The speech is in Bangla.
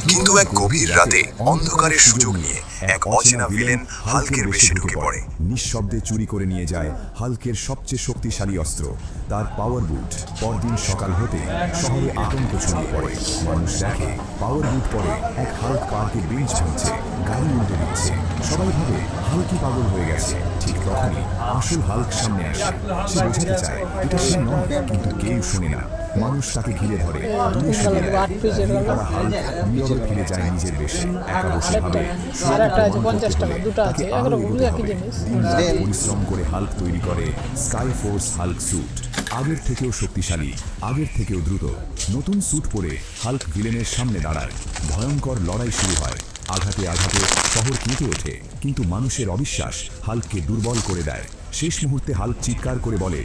কিন্তু এক গভীর রাতে অন্ধকারের সুযোগ নিয়ে এক অচেনা ভিলেন হাল্কের বেশে ঢুকে পড়ে। নিঃশব্দে চুরি করে নিয়ে যায় হাল্কের সবচেয়ে শক্তিশালী অস্ত্র, তার পাওয়ার বুট। পরদিন সকাল হতে শহরে আতঙ্ক ছড়িয়ে পড়ে। মানুষ দেখে পাওয়ার বুট পরে এক হাল্ক পার্কে বেঞ্চ ভাঙছে, গাড়ি উল্টে দিচ্ছে। সবাই ভাবে হাল্কই পাগল হয়ে গেছে। ঠিক তখনই আসল হাল্ক সামনে আসে। সে বোঝাতে চায় এটা সে নয়, কিন্তু কেউ শোনে না। মানুষ তাকে ঘিরে ধরে, দূরে সরিয়ে দেয়। তারা হাল্ক নীরবে ফিরে যায় নিজের বেশে, একা বসে ভাবে তাকে আরো এগোতে হবে। দিনরাত পরিশ্রম করে হাল্ক তৈরি করে স্কাই ফোর্স হাল্ক স্যুট। আগের থেকেও শক্তিশালী, আগের থেকেও দ্রুত। নতুন স্যুট পরে হাল্ক ভিলেনের সামনে দাঁড়ায়। ভয়ঙ্কর লড়াই শুরু হয়। আঘাতে আঘাতে শহর কেঁপে ওঠে, কিন্তু মানুষের অবিশ্বাস হাল্ককে দুর্বল করে দেয়। শেষ মুহূর্তে হাল্ক চিৎকার করে বলে,